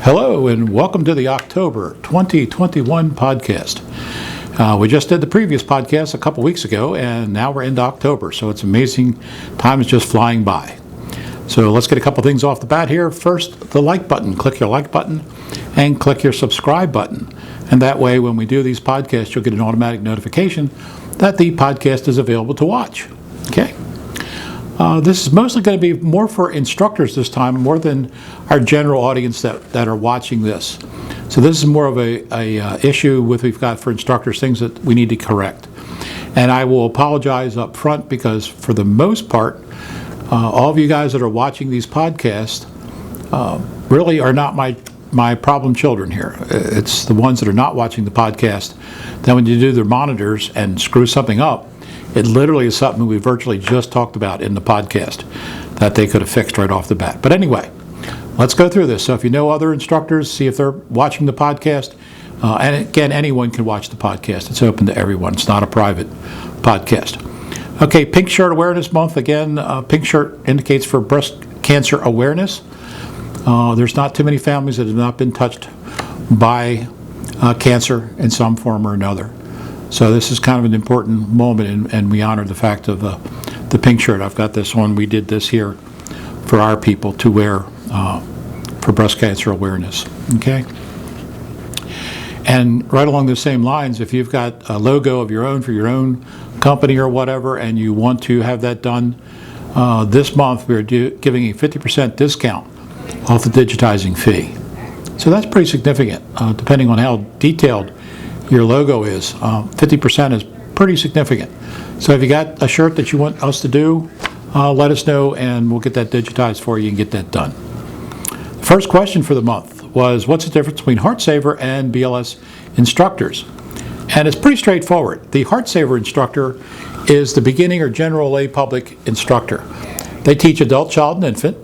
Hello and welcome to the October 2021 podcast. We just did the previous podcast a couple weeks ago and now we're into October, so it's amazing. Time is just flying by. So let's get a couple things off the bat here. First, the like button. Click your like button and click your subscribe button. And that way when we do these podcasts, you'll get an automatic notification that the podcast is available to watch. Okay. This is mostly going to be more for instructors this time, more than our general audience that are watching this. So this is more of a issue we've got for instructors, things that we need to correct. And I will apologize up front because for the most part, all of you guys that are watching these podcasts really are not my problem children here. It's the ones that are not watching the podcast. Then when you do their monitors and screw something up, it literally is something we virtually just talked about in the podcast that they could have fixed right off the bat. But anyway, let's go through this. So if you know other instructors, see if they're watching the podcast. And again, anyone can watch the podcast. It's open to everyone. It's not a private podcast. Okay, Pink Shirt Awareness Month. Again, pink shirt indicates for breast cancer awareness. There's not too many families that have not been touched by cancer in some form or another. So this is kind of an important moment, and we honor the fact of the pink shirt. I've got this one. We did this here for our people to wear for breast cancer awareness. Okay? And right along the same lines, if you've got a logo of your own for your own company or whatever, and you want to have that done, this month we're giving a 50% discount off the digitizing fee. So that's pretty significant, depending on how detailed your logo is. 50% is pretty significant. So if you got a shirt that you want us to do, let us know and we'll get that digitized for you and get that done. The first question for the month was, what's the difference between HeartSaver and BLS instructors? And it's pretty straightforward. The HeartSaver instructor is the beginning or general lay public instructor. They teach adult, child, and infant.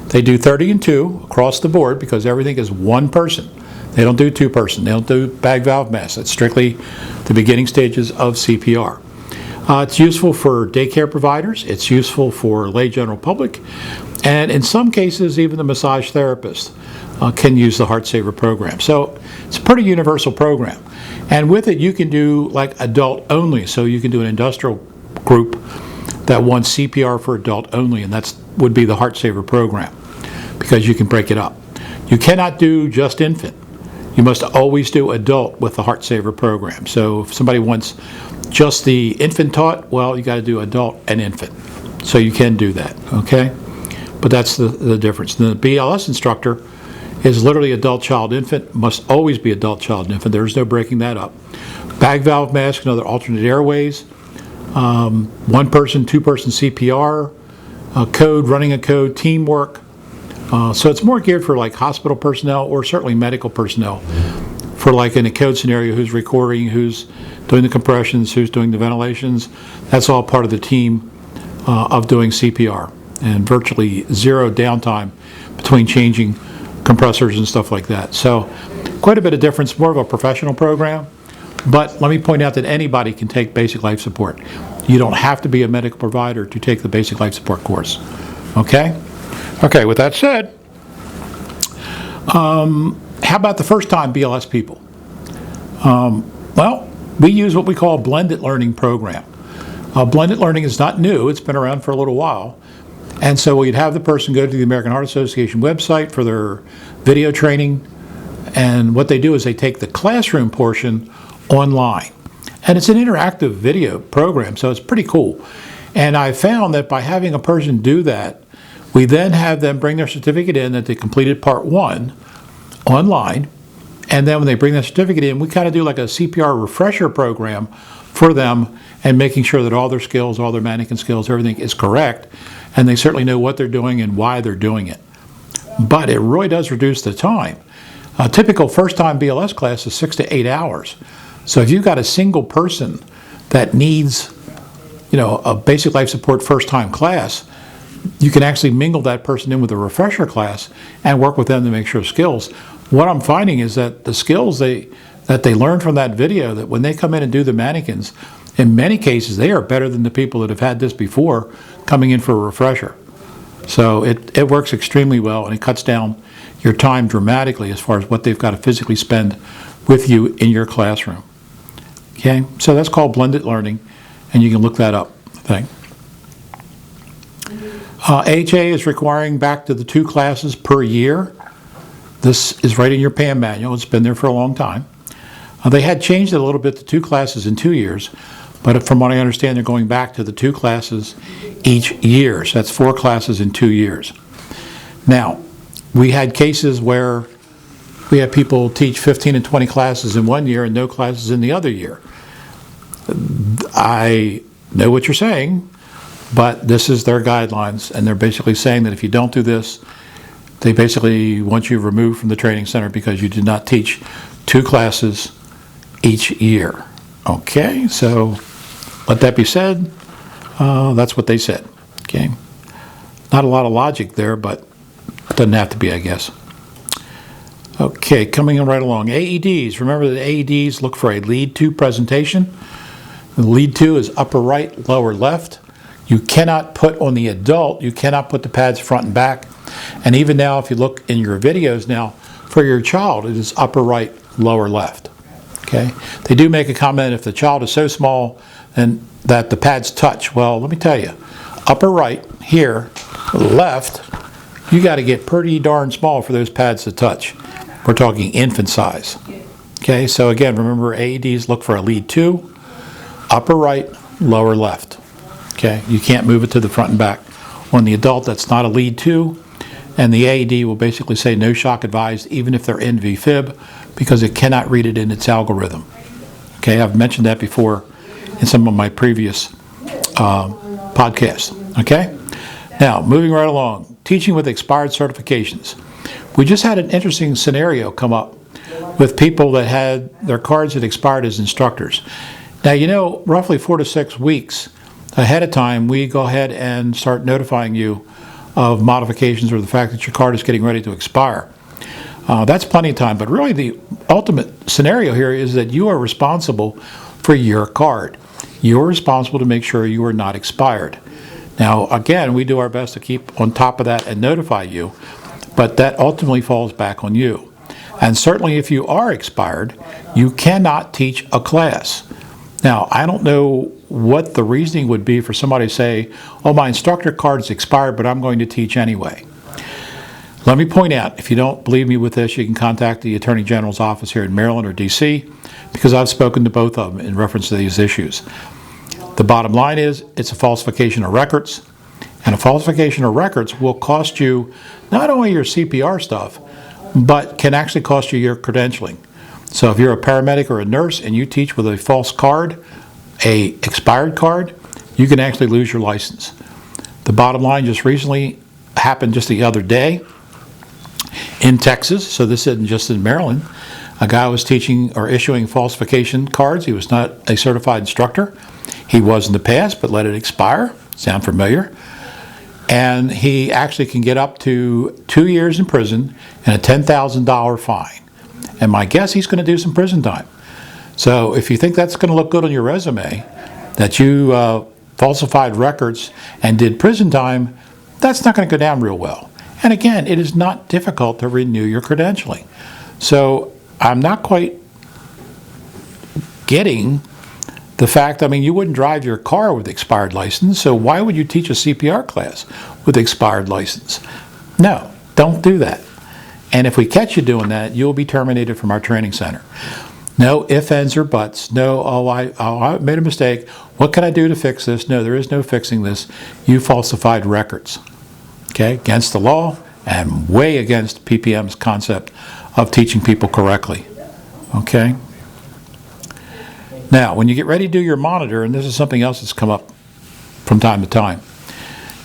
They do 30 and 2 across the board because everything is one person. They don't do two-person. They don't do bag valve masks. It's strictly the beginning stages of CPR. It's useful for daycare providers. It's useful for lay general public. And in some cases, even the massage therapist can use the HeartSaver program. So it's a pretty universal program. And with it, you can do like adult only. So you can do an industrial group that wants CPR for adult only, and that would be the HeartSaver program because you can break it up. You cannot do just infant. You must always do adult with the HeartSaver program. So if somebody wants just the infant taught, well, you got to do adult and infant. So you can do that, okay? But that's the difference. The BLS instructor is literally adult, child, infant, must always be adult, child, and infant. There's no breaking that up. Bag valve mask and other alternate airways, one person, two-person CPR, running a code, teamwork. So it's more geared for like hospital personnel or certainly medical personnel for like in a code scenario who's recording, who's doing the compressions, who's doing the ventilations. That's all part of the team of doing CPR and virtually zero downtime between changing compressors and stuff like that. So quite a bit of difference, more of a professional program. But let me point out that anybody can take basic life support. You don't have to be a medical provider to take the basic life support course. Okay? Okay, with that said, how about the first-time BLS people? Well, we use what we call a blended learning program. Blended learning is not new. It's been around for a little while. And so we'd have the person go to the American Heart Association website for their video training. And what they do is they take the classroom portion online. And it's an interactive video program, so it's pretty cool. And I found that by having a person do that, we then have them bring their certificate in that they completed part 1 online. And then when they bring that certificate in, we kind of do like a CPR refresher program for them and making sure that all their skills, all their mannequin skills, everything is correct. And they certainly know what they're doing and why they're doing it. But it really does reduce the time. A typical first-time BLS class is 6 to 8 hours. So if you've got a single person that needs, a basic life support first-time class, you can actually mingle that person in with a refresher class and work with them to make sure skills. What I'm finding is that the skills that they learn from that video, that when they come in and do the mannequins, in many cases they are better than the people that have had this before coming in for a refresher. So it works extremely well, and it cuts down your time dramatically as far as what they've got to physically spend with you in your classroom. Okay, so that's called blended learning, and you can look that up, I think. AHA is requiring back to the 2 classes per year. This is right in your PAM manual. It's been there for a long time. They had changed it a little bit to 2 classes in 2 years, but from what I understand, they're going back to the 2 classes each year. So that's 4 classes in 2 years. Now, we had cases where we had people teach 15 and 20 classes in 1 year and no classes in the other year. I know what you're saying, but this is their guidelines, and they're basically saying that if you don't do this, they basically want you removed from the training center because you did not teach 2 classes each year. Okay, so let that be said. That's what they said. Okay, not a lot of logic there, but it doesn't have to be, I guess. Okay, coming right along. AEDs. Remember that AEDs look for a lead to presentation. The lead to is upper right, lower left. You cannot put on the adult, you cannot put the pads front and back. And even now, if you look in your videos now, for your child, it is upper right, lower left. Okay? They do make a comment if the child is so small and that the pads touch. Well, let me tell you, upper right, here, left, you got to get pretty darn small for those pads to touch. We're talking infant size. Okay, so again, remember AEDs look for a lead to, upper right, lower left. Okay, you can't move it to the front and back. On the adult, that's not a lead to, and the AED will basically say no shock advised even if they're in VFib because it cannot read it in its algorithm. Okay, I've mentioned that before in some of my previous podcasts. Okay, now moving right along, teaching with expired certifications. We just had an interesting scenario come up with people that had their cards that expired as instructors. Now, you know, roughly 4 to 6 weeks ahead of time, we go ahead and start notifying you of modifications or the fact that your card is getting ready to expire. That's plenty of time, but really the ultimate scenario here is that you are responsible for your card. You're responsible to make sure you are not expired. Now, again, we do our best to keep on top of that and notify you, but that ultimately falls back on you. And certainly if you are expired, you cannot teach a class. Now, I don't know what the reasoning would be for somebody to say, oh, my instructor card is expired, but I'm going to teach anyway. Let me point out, if you don't believe me with this, you can contact the Attorney General's office here in Maryland or D.C., because I've spoken to both of them in reference to these issues. The bottom line is, it's a falsification of records, and a falsification of records will cost you not only your CPR stuff, but can actually cost you your credentialing. So if you're a paramedic or a nurse and you teach with a false card, a expired card, you can actually lose your license. The bottom line just recently happened just the other day in Texas, so this isn't just in Maryland. A guy was teaching or issuing falsification cards. He was not a certified instructor. He was in the past, but let it expire. Sound familiar? And he actually can get up to 2 years in prison and a $10,000 fine. And my guess, he's going to do some prison time. So if you think that's going to look good on your resume, that you falsified records and did prison time, that's not going to go down real well. And again, it is not difficult to renew your credentialing. So I'm not quite getting the fact, I mean, you wouldn't drive your car with expired license, so why would you teach a CPR class with expired license? No, don't do that. And if we catch you doing that, you'll be terminated from our training center. No ifs, ands, or buts. No, I made a mistake. What can I do to fix this? No, there is no fixing this. You falsified records. Okay, against the law and way against PPM's concept of teaching people correctly. Okay? Now, when you get ready to do your monitor, and this is something else that's come up from time to time,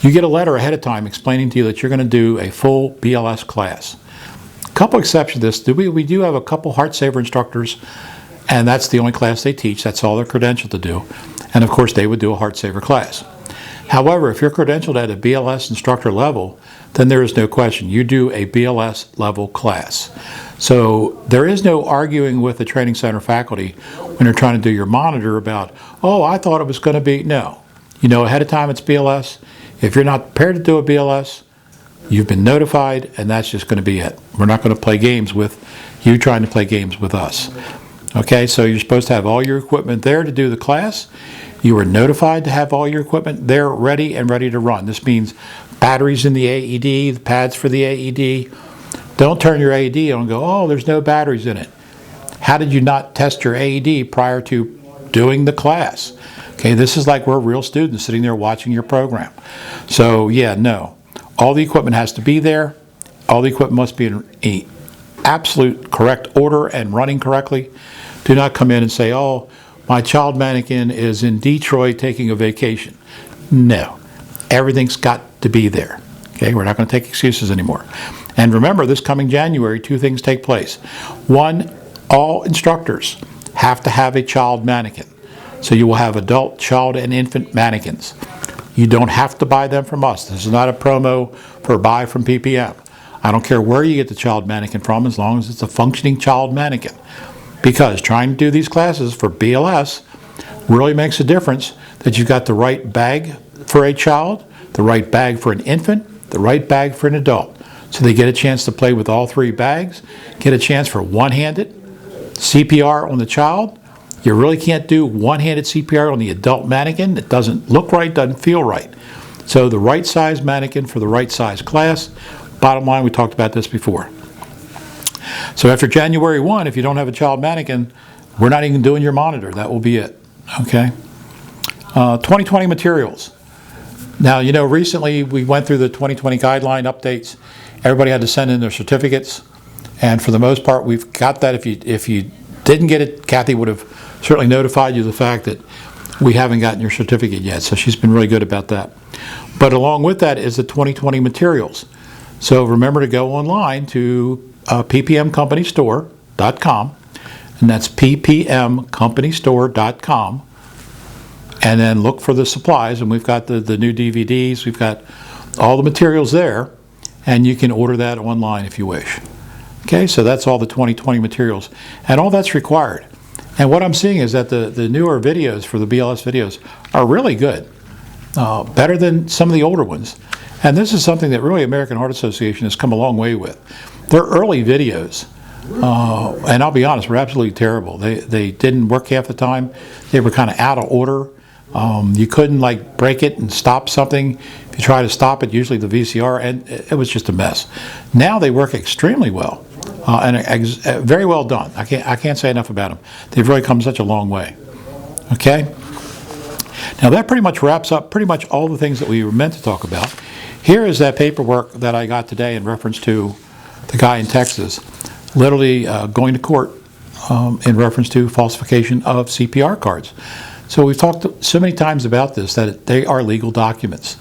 you get a letter ahead of time explaining to you that you're going to do a full BLS class. A couple exceptions to this. We do have a couple Heart Saver instructors, and that's the only class they teach. That's all they're credentialed to do. And of course, they would do a Heart Saver class. However, if you're credentialed at a BLS instructor level, then there is no question. You do a BLS level class. So there is no arguing with the training center faculty when you're trying to do your monitor about, oh, I thought it was going to be, no. You know ahead of time it's BLS. If you're not prepared to do a BLS, You've been notified, and that's just going to be it. We're not going to play games with you trying to play games with us. Okay, so you're supposed to have all your equipment there to do the class. You were notified to have all your equipment there ready to run. This means batteries in the AED, the pads for the AED. Don't turn your AED on and go, oh, there's no batteries in it. How did you not test your AED prior to doing the class? Okay, this is like we're real students sitting there watching your program. So yeah, no. All the equipment has to be there. All the equipment must be in an absolute correct order and running correctly. Do not come in and say, oh, my child mannequin is in Detroit taking a vacation. No. Everything's got to be there. Okay, we're not going to take excuses anymore. And remember, this coming January, 2 things take place. 1, all instructors have to have a child mannequin. So you will have adult, child, and infant mannequins. You don't have to buy them from us. This is not a promo for buy from PPM. I don't care where you get the child mannequin from, as long as it's a functioning child mannequin. Because trying to do these classes for BLS really makes a difference that you've got the right bag for a child, the right bag for an infant, the right bag for an adult. So they get a chance to play with all 3 bags, get a chance for one-handed CPR on the child. You really can't do one-handed CPR on the adult mannequin. It doesn't look right, doesn't feel right. So the right size mannequin for the right size class. Bottom line, we talked about this before. So after January 1, if you don't have a child mannequin, we're not even doing your monitor. That will be it. Okay? 2020 materials. Now, you know, recently we went through the 2020 guideline updates. Everybody had to send in their certificates. And for the most part, we've got that. If you didn't get it, Kathy would have certainly notified you of the fact that we haven't gotten your certificate yet. So she's been really good about that. But along with that is the 2020 materials. So remember to go online to ppmcompanystore.com, and that's ppmcompanystore.com, and then look for the supplies, and we've got the new DVDs, we've got all the materials there, and you can order that online if you wish. Okay, so that's all the 2020 materials, and all that's required. And what I'm seeing is that the newer videos for the BLS videos are really good, better than some of the older ones. And this is something that really American Heart Association has come a long way with. Their early videos, and I'll be honest, were absolutely terrible. They didn't work half the time. They were kind of out of order. You couldn't like break it and stop something. If you try to stop it, usually the VCR, and it was just a mess. Now they work extremely well, and very well done. I can't say enough about them. They've really come such a long way. Okay? Now that pretty much wraps up pretty much all the things that we were meant to talk about. Here is that paperwork that I got today in reference to the guy in Texas literally going to court in reference to falsification of CPR cards. So we've talked so many times about this that they are legal documents.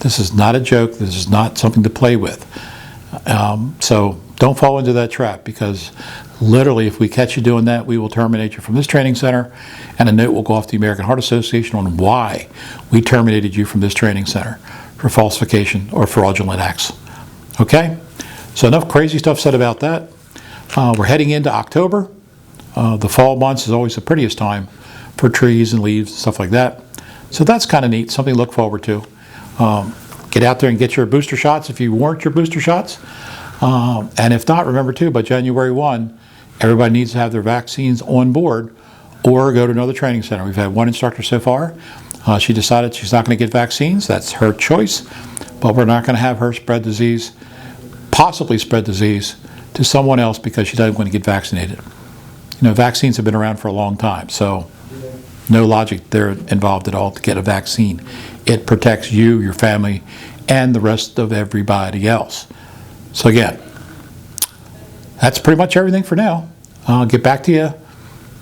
This is not a joke. This is not something to play with. So don't fall into that trap, because literally if we catch you doing that, we will terminate you from this training center, and a note will go off to the American Heart Association on why we terminated you from this training center for falsification or fraudulent acts. Okay? So enough crazy stuff said about that. We're heading into October. The fall months is always the prettiest time for trees and leaves and stuff like that. So that's kind of neat, something to look forward to. Get out there and get your booster shots if you warrant your booster shots. And if not, remember too, by January 1, everybody needs to have their vaccines on board or go to another training center. We've had one instructor so far. She decided she's not going to get vaccines. That's her choice. But we're not going to have her spread disease, possibly spread disease, to someone else because she doesn't want to get vaccinated. You know, vaccines have been around for a long time, so no logic there involved at all to get a vaccine. It protects you, your family, and the rest of everybody else. So again, that's pretty much everything for now. I'll get back to you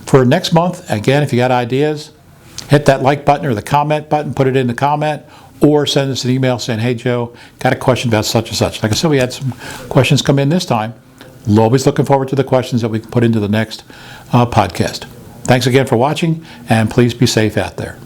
for next month. Again, if you got ideas, hit that like button or the comment button, put it in the comment, or send us an email saying, hey Joe, got a question about such and such. Like I said, we had some questions come in this time. Always looking forward to the questions that we can put into the next podcast. Thanks again for watching, and please be safe out there.